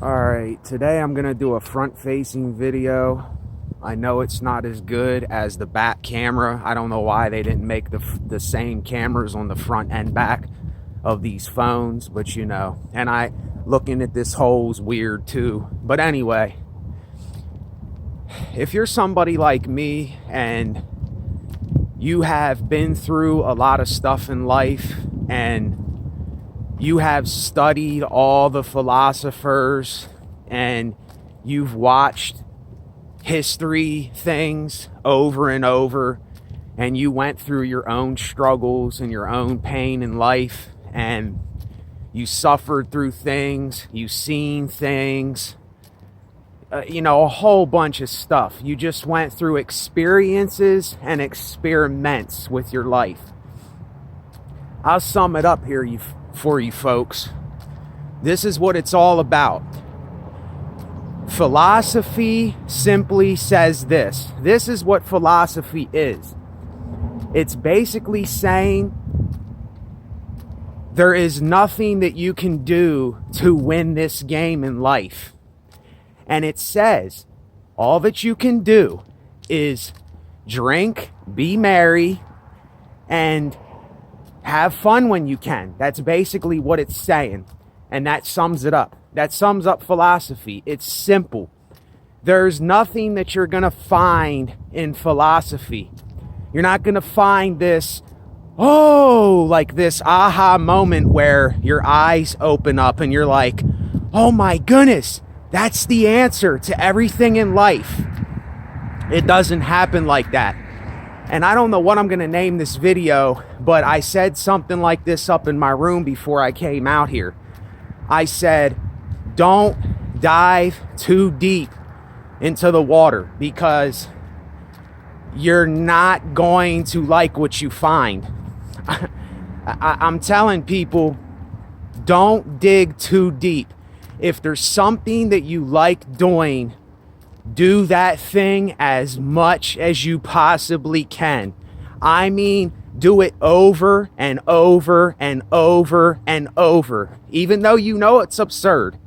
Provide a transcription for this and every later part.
Alright, today I'm gonna do a front-facing video. I know it's not as good as the back camera. I don't know why they didn't make the same cameras on the front and back of these phones, but you know. And looking at this hole's weird too. But anyway, if you're somebody like me and you have been through a lot of stuff in life and you have studied all the philosophers and you've watched history things over and over, and you went through your own struggles and your own pain in life, and you suffered through things, you've seen things, a whole bunch of stuff. You just went through experiences and experiments with your life. I'll sum it up here for you folks. This is what it's all about. Philosophy simply says this. This is what philosophy is. It's basically saying there is nothing that you can do to win this game in life. And it says all that you can do is drink, be merry, and have fun when you can. That's basically what it's saying. And that sums it up. That sums up philosophy. It's simple. There's nothing that you're going to find in philosophy. You're not going to find this, like this aha moment where your eyes open up and you're like, oh my goodness, that's the answer to everything in life. It doesn't happen like that. And I don't know what I'm going to name this video, but I said something like this up in my room before I came out here. I said, don't dive too deep into the water because you're not going to like what you find. I'm telling people, don't dig too deep. If there's something that you like doing, do that thing as much as you possibly can. I mean, do it over and over and over and over. Even though you know it's absurd.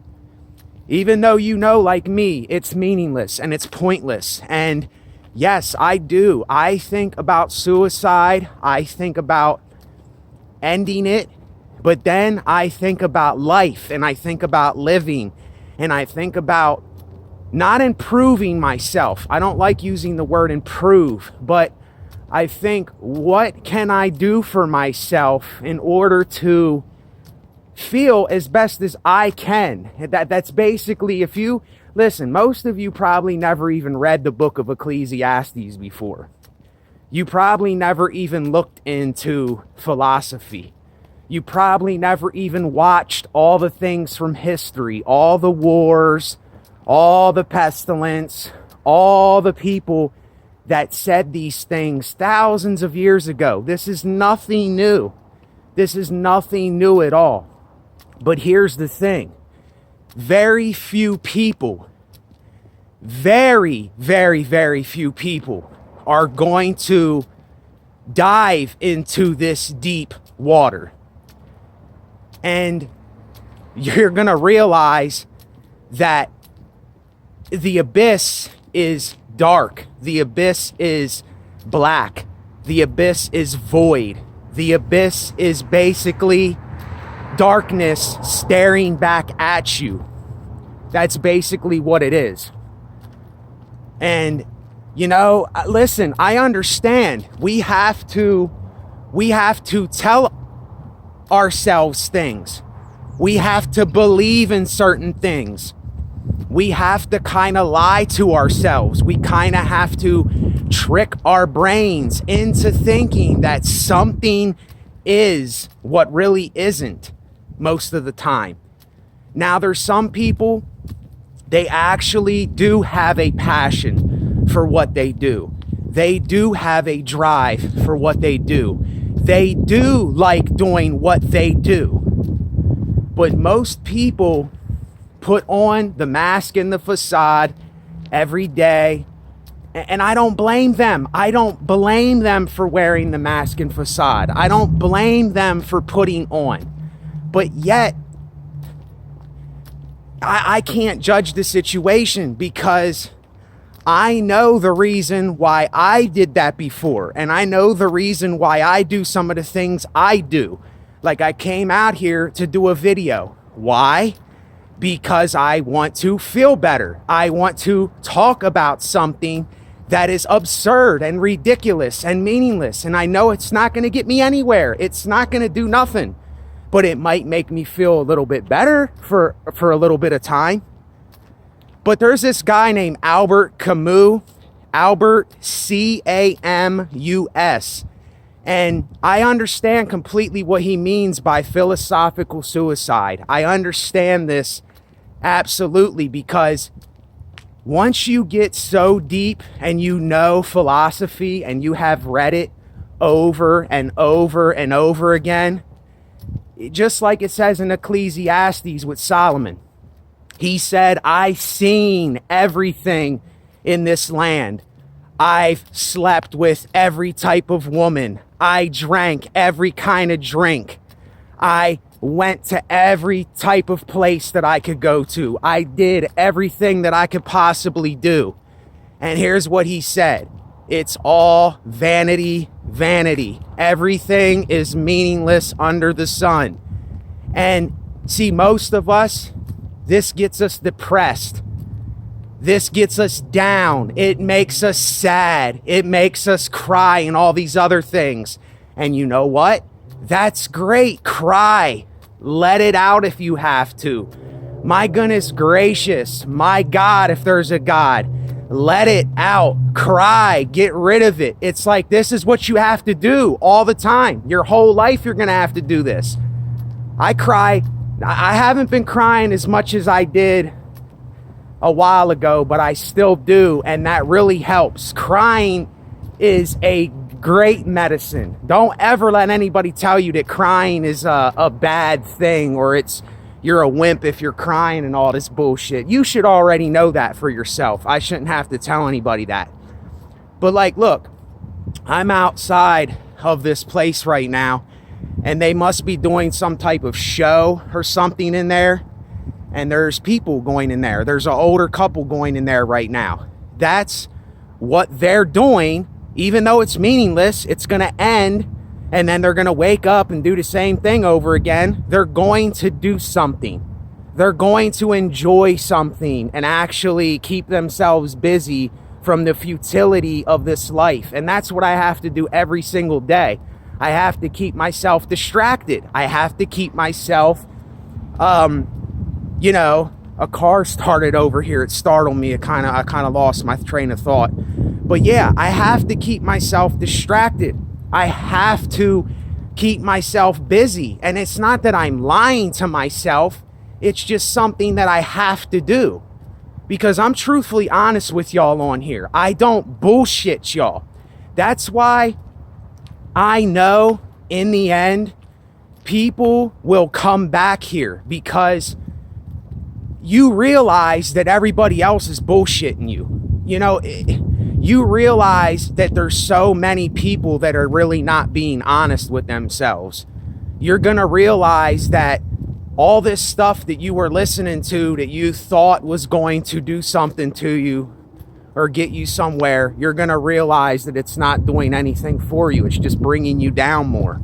Even though you know, like me, it's meaningless and it's pointless. And yes, I do. I think about suicide. I think about ending it. But then I think about life and I think about living and I think about not improving myself. I don't like using the word improve, but I think, what can I do for myself in order to feel as best as I can? That's basically, if you listen, most of you probably never even read the book of Ecclesiastes before. You probably never even looked into philosophy. You probably never even watched all the things from history, all the wars, all the pestilence, all the people that said these things thousands of years ago. This is nothing new. This is nothing new at all. But here's the thing. Very few people, very, very, very few people are going to dive into this deep water. And you're going to realize that the abyss is dark. The abyss is black. The abyss is void. The abyss is basically darkness staring back at you. That's basically what it is. And, listen, I understand. We have to tell ourselves things. We have to believe in certain things. We have to kind of lie to ourselves. We kind of have to trick our brains into thinking that something is what really isn't most of the time. Now, there's some people, they actually do have a passion for what they do. They do have a drive for what they do. They do like doing what they do. But most people put on the mask and the facade every day. And I don't blame them. I don't blame them for wearing the mask and facade. I don't blame them for putting on. But yet, I can't judge the situation because I know the reason why I did that before. And I know the reason why I do some of the things I do. Like I came out here to do a video. Why? Because I want to feel better. I want to talk about something that is absurd and ridiculous and meaningless. And I know it's not going to get me anywhere. It's not going to do nothing. But it might make me feel a little bit better for a little bit of time. But there's this guy named Albert Camus. Albert, Camus. And I understand completely what he means by philosophical suicide. I understand this absolutely, because once you get so deep and you know philosophy and you have read it over and over and over again, just like it says in Ecclesiastes with Solomon, he said, I've seen everything in this land. I've slept with every type of woman. I drank every kind of drink. I went to every type of place that I could go to. I did everything that I could possibly do. And here's what he said. It's all vanity, vanity. Everything is meaningless under the sun. And see, most of us, this gets us depressed. This gets us down. It makes us sad. It makes us cry and all these other things. And you know what? That's great. Cry. Let it out if you have to. My goodness gracious. My God, if there's a God. Let it out. Cry. Get rid of it. It's like this is what you have to do all the time. Your whole life you're going to have to do this. I cry. I haven't been crying as much as I did a while ago, but I still do, and that really helps. Crying is a great medicine. Don't ever let anybody tell you that crying is a bad thing, or you're a wimp if you're crying and all this bullshit. You should already know that for yourself. I shouldn't have to tell anybody that. But like, look, I'm outside of this place right now, and they must be doing some type of show or something in there. And there's people going in there. There's an older couple going in there right now. That's what they're doing. Even though it's meaningless, it's going to end. And then they're going to wake up and do the same thing over again. They're going to do something. They're going to enjoy something and actually keep themselves busy from the futility of this life. And that's what I have to do every single day. I have to keep myself distracted. I have to keep myself, a car started over here. It startled me. I kind of lost my train of thought. But yeah, I have to keep myself distracted. I have to keep myself busy. And it's not that I'm lying to myself. It's just something that I have to do. Because I'm truthfully honest with y'all on here. I don't bullshit y'all. That's why I know in the end, people will come back here, because you realize that everybody else is bullshitting you. You realize that there's so many people that are really not being honest with themselves. You're going to realize that all this stuff that you were listening to that you thought was going to do something to you or get you somewhere, you're going to realize that it's not doing anything for you. It's just bringing you down more.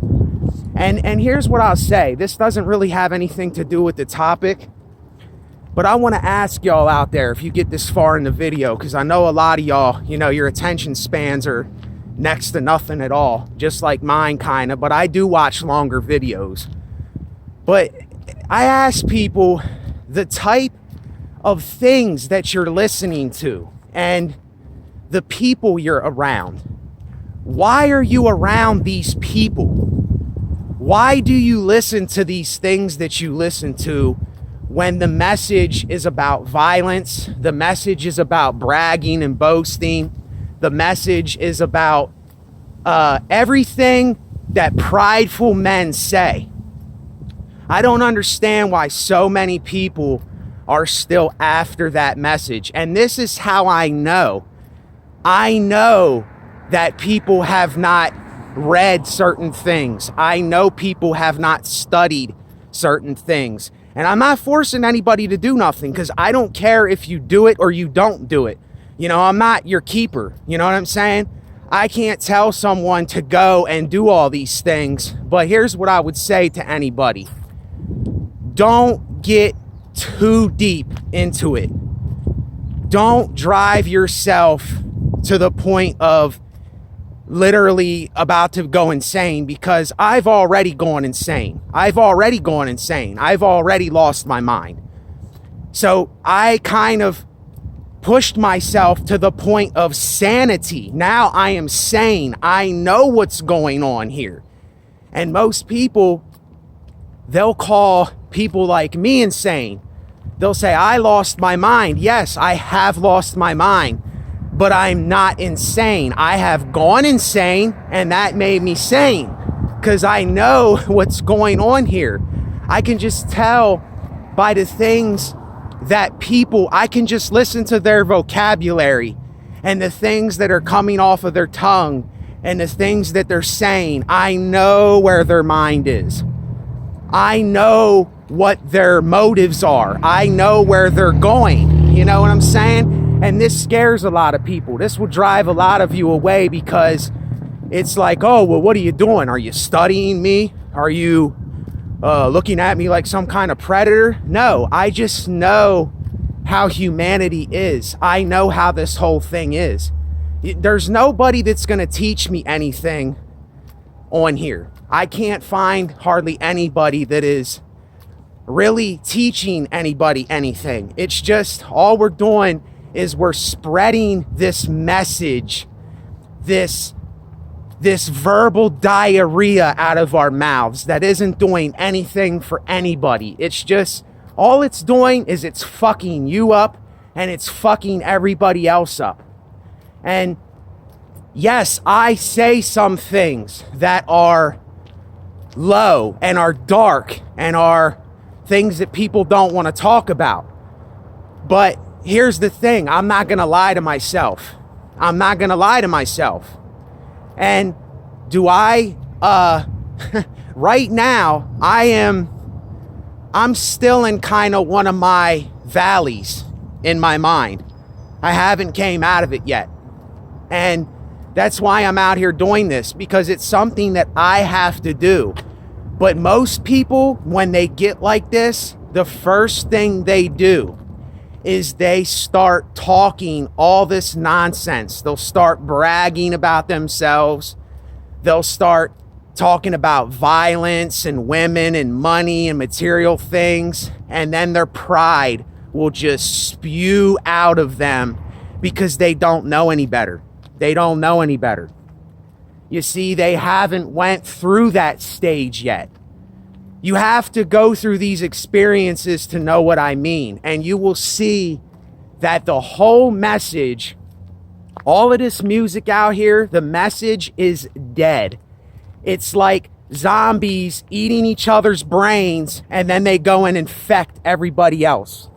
And here's what I'll say. This doesn't really have anything to do with the topic, but I want to ask y'all out there, if you get this far in the video, because I know a lot of y'all, your attention spans are next to nothing at all, just like mine kind of, but I do watch longer videos. But I ask people the type of things that you're listening to and the people you're around. Why are you around these people? Why do you listen to these things that you listen to when the message is about violence, the message is about bragging and boasting, the message is about everything that prideful men say? I don't understand why so many people are still after that message. And this is how I know. I know that people have not read certain things. I know people have not studied certain things. And I'm not forcing anybody to do nothing, because I don't care if you do it or you don't do it. You know, I'm not your keeper. You know what I'm saying? I can't tell someone to go and do all these things. But here's what I would say to anybody. Don't get too deep into it. Don't drive yourself to the point of literally about to go insane, because I've already gone insane. I've already lost my mind. So I kind of pushed myself to the point of sanity. Now I am sane. I know what's going on here. And most people, they'll call people like me insane. They'll say, I lost my mind. Yes, I have lost my mind, but I'm not insane. I have gone insane, and that made me sane, because I know what's going on here. I can just tell by the things that people, I can just listen to their vocabulary and the things that are coming off of their tongue and the things that they're saying. I know where their mind is. I know what their motives are. I know where they're going. You know what I'm saying? And this scares a lot of people. This will drive a lot of you away, because it's like, oh, well, what are you doing? Are you studying me? Are you looking at me like some kind of predator? No, I just know how humanity is. I know how this whole thing is. There's nobody that's going to teach me anything on here. I can't find hardly anybody that is really teaching anybody anything. It's just all we're doing is we're spreading this message, this verbal diarrhea out of our mouths that isn't doing anything for anybody. It's just, all it's doing is it's fucking you up, and it's fucking everybody else up. And yes, I say some things that are low and are dark and are things that people don't want to talk about. But here's the thing. I'm not going to lie to myself. And do I, right now, I'm still in kind of one of my valleys in my mind. I haven't came out of it yet. And that's why I'm out here doing this, because it's something that I have to do. But most people, when they get like this, the first thing they do is they start talking all this nonsense. They'll start bragging about themselves. They'll start talking about violence and women and money and material things. And then their pride will just spew out of them, because they don't know any better. You see, they haven't went through that stage yet. You have to go through these experiences to know what I mean. And you will see that the whole message, all of this music out here, the message is dead. It's like zombies eating each other's brains, and then they go and infect everybody else.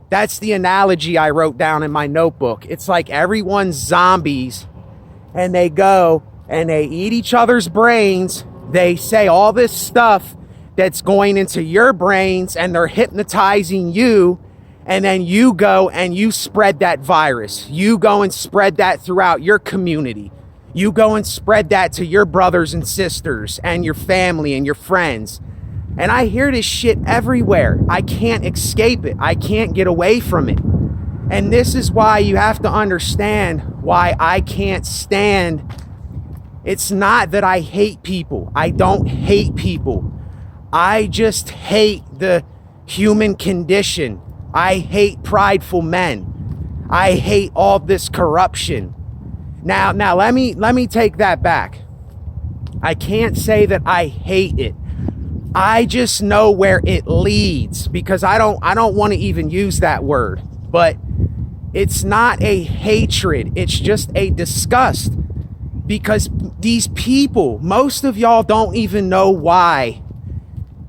That's the analogy I wrote down in my notebook. It's like everyone's zombies, and they go and they eat each other's brains. They say all this stuff that's going into your brains, and they're hypnotizing you. And then you go and you spread that virus. You go and spread that throughout your community. You go and spread that to your brothers and sisters and your family and your friends. And I hear this shit everywhere. I can't escape it. I can't get away from it. And this is why you have to understand why I can't stand. It's not that I hate people. I don't hate people. I just hate the human condition. I hate prideful men. I hate all this corruption. Now let me take that back. I can't say that I hate it. I just know where it leads, because I don't want to even use that word. But it's not a hatred. It's just a disgust, because these people, most of y'all don't even know why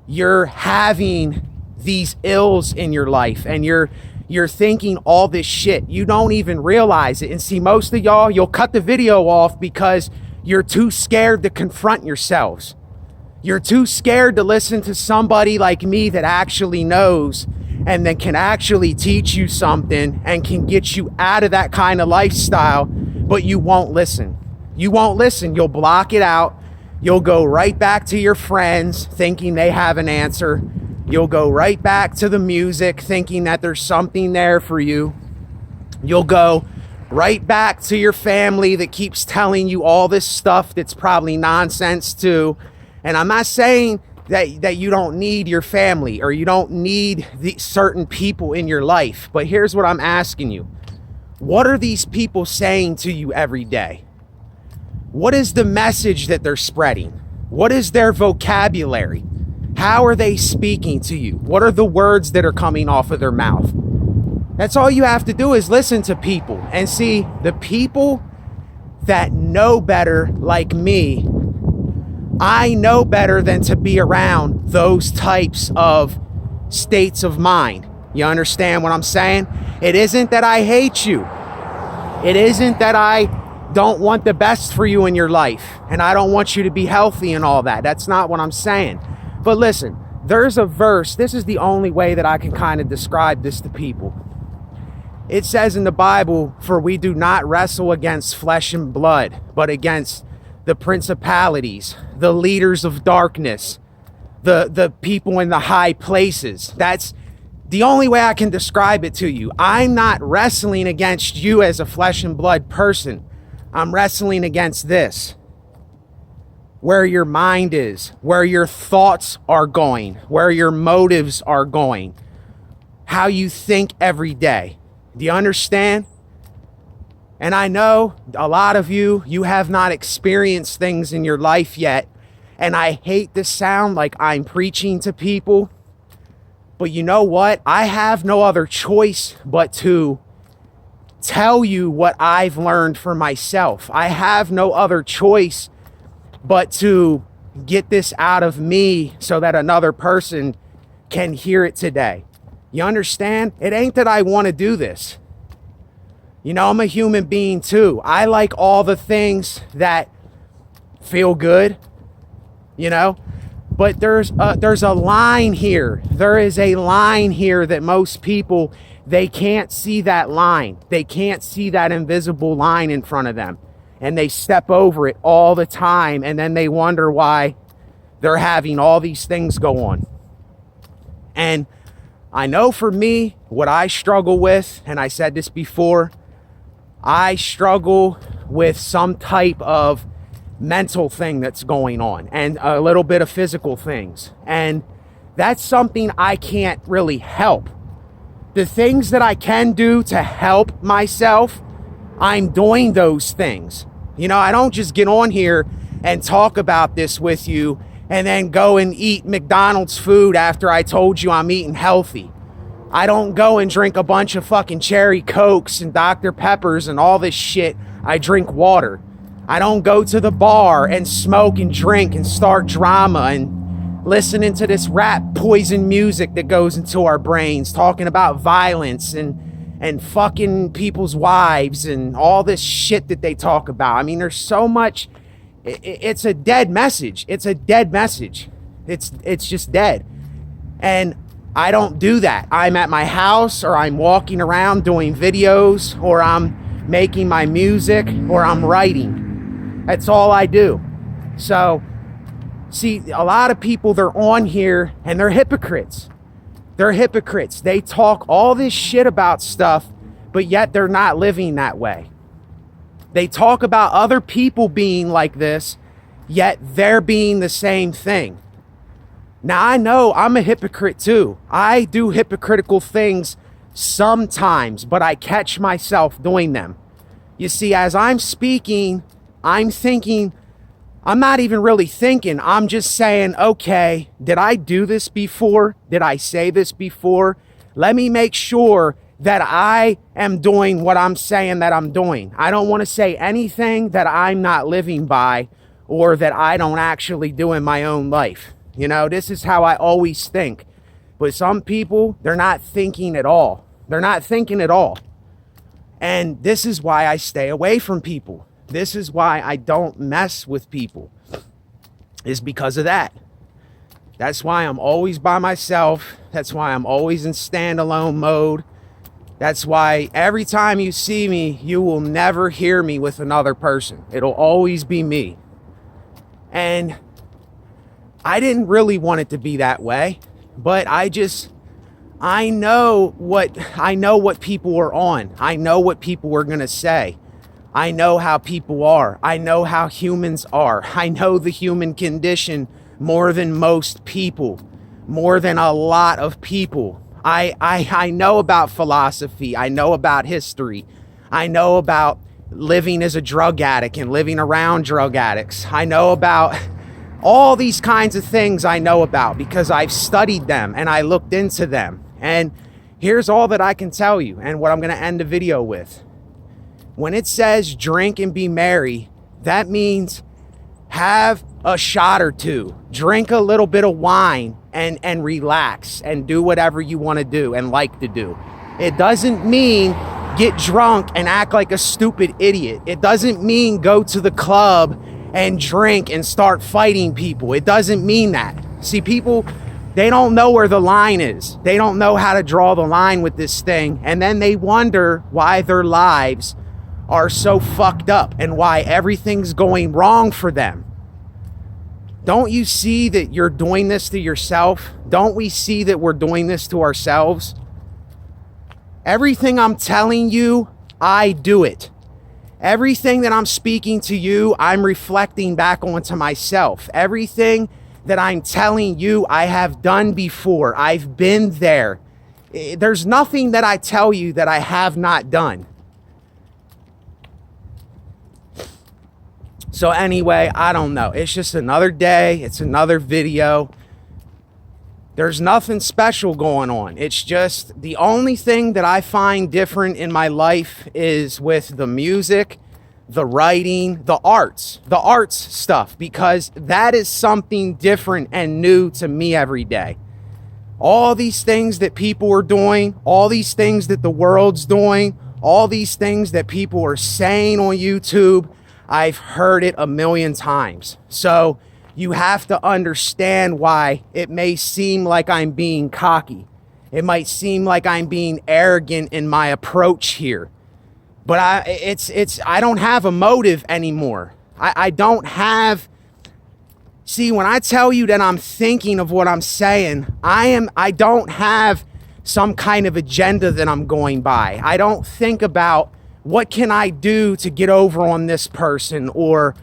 you're having these ills in your life, and you're thinking all this shit. You don't even realize it. And see, most of y'all, you'll cut the video off because you're too scared to confront yourselves. You're too scared to listen to somebody like me that actually knows and then can actually teach you something and can get you out of that kind of lifestyle, but you won't listen. You won't listen. You'll block it out. You'll go right back to your friends thinking they have an answer. You'll go right back to the music thinking that there's something there for you. You'll go right back to your family that keeps telling you all this stuff that's probably nonsense too. And I'm not saying that you don't need your family or you don't need the certain people in your life, but here's what I'm asking you. What are these people saying to you every day? What is the message that they're spreading? What is their vocabulary? How are they speaking to you? What are the words that are coming off of their mouth? That's all you have to do is listen to people and see the people that know better, like me. I know better than to be around those types of states of mind. You understand what I'm saying? It isn't that I hate you. It isn't that I don't want the best for you in your life and I don't want you to be healthy and all that. That's not what I'm saying. But listen, there's a verse. This is the only way that I can kind of describe this to people. It says in the Bible, for we do not wrestle against flesh and blood, but against the principalities, the leaders of darkness, the people in the high places. That's the only way I can describe it to you. I'm not wrestling against you as a flesh and blood person. I'm wrestling against this. Where your mind is, where your thoughts are going, where your motives are going, how you think every day. Do you understand? And I know a lot of you have not experienced things in your life yet. And I hate to sound like I'm preaching to people. But you know what? I have no other choice but to tell you what I've learned for myself. I have no other choice but to get this out of me so that another person can hear it today. You understand? It ain't that I want to do this. You know, I'm a human being too. I like all the things that feel good, you know, but there's a line here. There is a line here that most people, they can't see that line. They can't see that invisible line in front of them. And they step over it all the time. And then they wonder why they're having all these things go on. And I know for me, what I struggle with, and I said this before, I struggle with some type of mental thing that's going on and a little bit of physical things. And that's something I can't really help. The things that I can do to help myself, I'm doing those things. You know, I don't just get on here and talk about this with you and then go and eat McDonald's food after I told you I'm eating healthy. I don't go and drink a bunch of fucking cherry Cokes and Dr. Peppers and all this shit. I drink water. I don't go to the bar and smoke and drink and start drama and listening to this rap poison music that goes into our brains, talking about violence and fucking people's wives and all this shit that they talk about. I mean, there's so much. It's a dead message. It's a dead message. It's just dead. And I don't do that. I'm at my house or I'm walking around doing videos or I'm making my music or I'm writing. That's all I do. So, see, a lot of people, they're on here and they're hypocrites. They're hypocrites. They talk all this shit about stuff, but yet they're not living that way. They talk about other people being like this, yet they're being the same thing. Now, I know I'm a hypocrite too. I do hypocritical things sometimes, but I catch myself doing them. You see, as I'm speaking, I'm thinking, I'm not even really thinking. I'm just saying, okay, did I do this before? Did I say this before? Let me make sure that I am doing what I'm saying that I'm doing. I don't want to say anything that I'm not living by or that I don't actually do in my own life. You know, this is how I always think. But some people, they're not thinking at all. They're not thinking at all. And this is why I stay away from people. This is why I don't mess with people. Is because of that. That's why I'm always by myself. That's why I'm always in standalone mode. That's why every time you see me, you will never hear me with another person. It'll always be me. And I didn't really want it to be that way, but I know what people are on. I know what people are going to say. I know how people are. I know how humans are. I know the human condition more than most people, more than a lot of people. I know about philosophy. I know about history. I know about living as a drug addict and living around drug addicts. I know about all these kinds of things. I know about because I've studied them and I looked into them. And here's all that I can tell you and what I'm going to end the video with. When it says drink and be merry, that means have a shot or two, drink a little bit of wine and relax and do whatever you want to do and like to do. It doesn't mean get drunk and act like a stupid idiot. It doesn't mean go to the club and drink and start fighting people. It doesn't mean that. See, people, they don't know where the line is. They don't know how to draw the line with this thing. And then they wonder why their lives are so fucked up and why everything's going wrong for them. Don't you see that you're doing this to yourself? Don't we see that we're doing this to ourselves? Everything I'm telling you, I do it. Everything that I'm speaking to you, I'm reflecting back onto myself. Everything that I'm telling you, I have done before. I've been there. There's nothing that I tell you that I have not done. So anyway, I don't know. It's just another day. It's another video. There's nothing special going on. It's just the only thing that I find different in my life is with the music, the writing, the arts stuff, because that is something different and new to me every day. All these things that people are doing, all these things that the world's doing, all these things that people are saying on YouTube, I've heard it a million times. So you have to understand why it may seem like I'm being cocky. It might seem like I'm being arrogant in my approach here. But I don't have a motive anymore. I don't have. See, when I tell you that I'm thinking of what I'm saying, I don't have some kind of agenda that I'm going by. I don't think about what can I do to get over on this person, or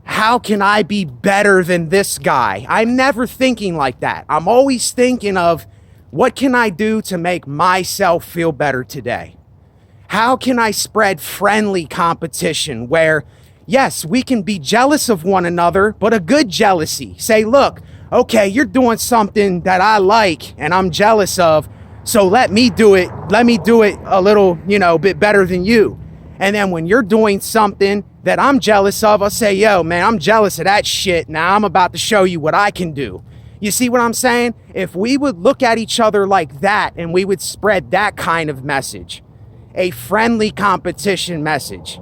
how can I be better than this guy? I'm never thinking like that. I'm always thinking of what can I do to make myself feel better today? How can I spread friendly competition where, yes, we can be jealous of one another, but a good jealousy. Say, look, okay, you're doing something that I like and I'm jealous of, so let me do it. Let me do it a little, bit better than you. And then when you're doing something that I'm jealous of, I'll say, yo, man, I'm jealous of that shit. Now I'm about to show you what I can do. You see what I'm saying? If we would look at each other like that and we would spread that kind of message, a friendly competition message,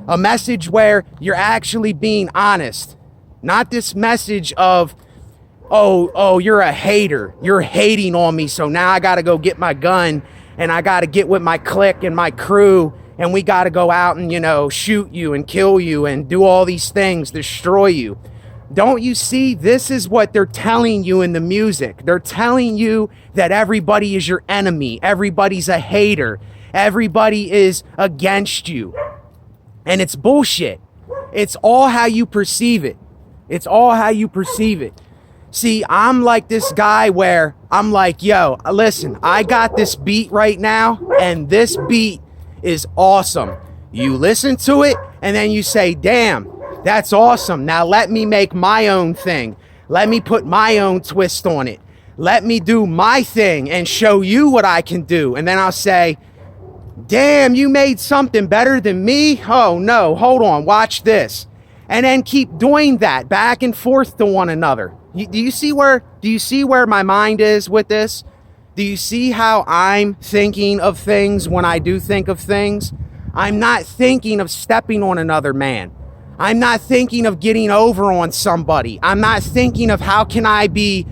a message where you're actually being honest, not this message of, oh, you're a hater. You're hating on me. So now I got to go get my gun and I got to get with my clique and my crew. And we got to go out and, shoot you and kill you and do all these things, destroy you. Don't you see? This is what they're telling you in the music. They're telling you that everybody is your enemy. Everybody's a hater. Everybody is against you. And it's bullshit. It's all how you perceive it. It's all how you perceive it. See, I'm like this guy where I'm like, yo, listen, I got this beat right now, and this beat is awesome. You listen to it and then you say, damn, that's awesome. Now let me make my own thing. Let me put my own twist on it. Let me do my thing and show you what I can do. And then I'll say, damn, you made something better than me? Oh no, hold on, watch this. And then keep doing that back and forth to one another. Do you see where my mind is with this? Do you see how I'm thinking of things when I do think of things? I'm not thinking of stepping on another man. I'm not thinking of getting over on somebody. I'm not thinking of how can I be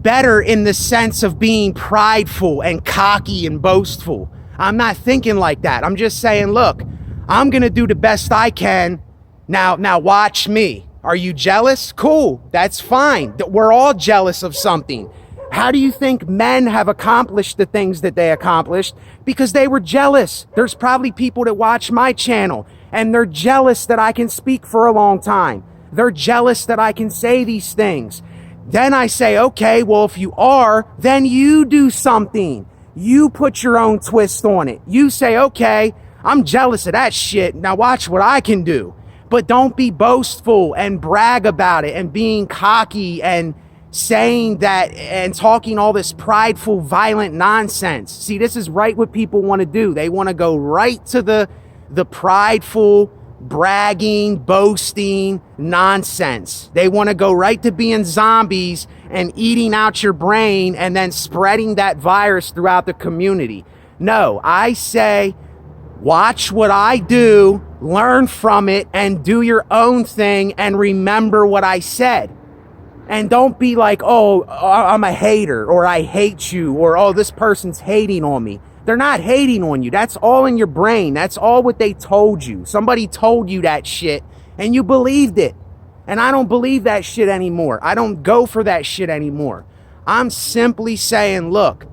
better in the sense of being prideful and cocky and boastful. I'm not thinking like that. I'm just saying, look, I'm going to do the best I can. Now watch me. Are you jealous? Cool. That's fine. We're all jealous of something. How do you think men have accomplished the things that they accomplished? Because they were jealous. There's probably people that watch my channel and they're jealous that I can speak for a long time. They're jealous that I can say these things. Then I say, okay, well, if you are, then you do something. You put your own twist on it. You say, okay, I'm jealous of that shit. Now watch what I can do. But don't be boastful and brag about it and being cocky and saying that and talking all this prideful, violent nonsense. See, this is right what people want to do. They want to go right to the prideful, bragging, boasting nonsense. They want to go right to being zombies and eating out your brain and then spreading that virus throughout the community. No, I say, watch what I do, learn from it, and do your own thing and remember what I said. And don't be like, oh, I'm a hater, or I hate you, or oh, this person's hating on me. They're not hating on you. That's all in your brain. That's all what they told you. Somebody told you that shit and you believed it. And I don't believe that shit anymore. I don't go for that shit anymore. I'm simply saying, look,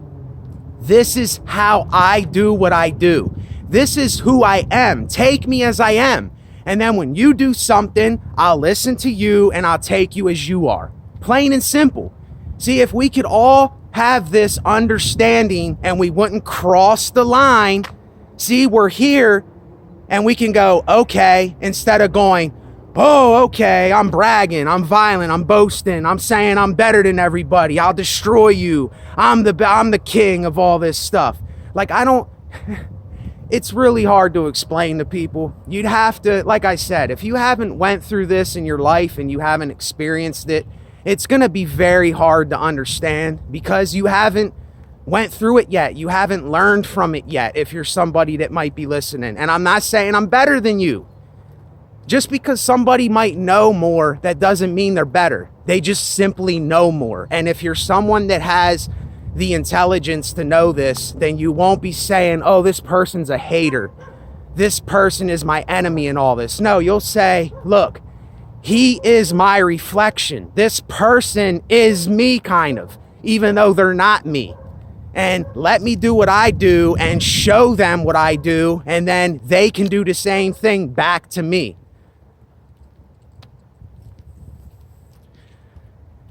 this is how I do what I do. This is who I am. Take me as I am. And then when you do something, I'll listen to you and I'll take you as you are. Plain and simple. See, if we could all have this understanding and we wouldn't cross the line, see, we're here and we can go, okay, instead of going, oh, okay, I'm bragging, I'm violent, I'm boasting, I'm saying I'm better than everybody, I'll destroy you, I'm the king of all this stuff. Like, I don't, it's really hard to explain to people. You'd have to, like I said, if you haven't went through this in your life and you haven't experienced it, it's going to be very hard to understand because you haven't went through it yet. You haven't learned from it yet if you're somebody that might be listening. And I'm not saying I'm better than you. Just because somebody might know more, that doesn't mean they're better. They just simply know more. And if you're someone that has the intelligence to know this, then you won't be saying, oh, this person's a hater. This person is my enemy and all this. No, you'll say, look, he is my reflection. This person is me, kind of, even though they're not me. And let me do what I do and show them what I do, and then they can do the same thing back to me.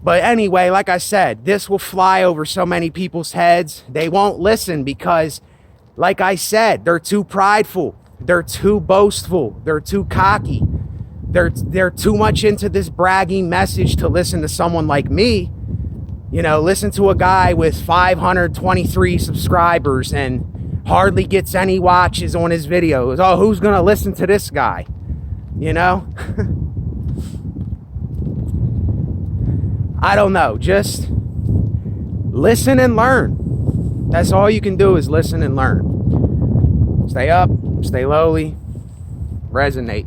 But anyway, like I said, this will fly over so many people's heads. They won't listen because, like I said, they're too prideful. They're too boastful. They're too cocky. They're too much into this bragging message to listen to someone like me. You know, listen to a guy with 523 subscribers and hardly gets any watches on his videos. Oh, who's going to listen to this guy? You know? I don't know. Just listen and learn. That's all you can do is listen and learn. Stay up, stay lowly, resonate.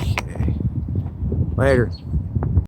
Okay. Later.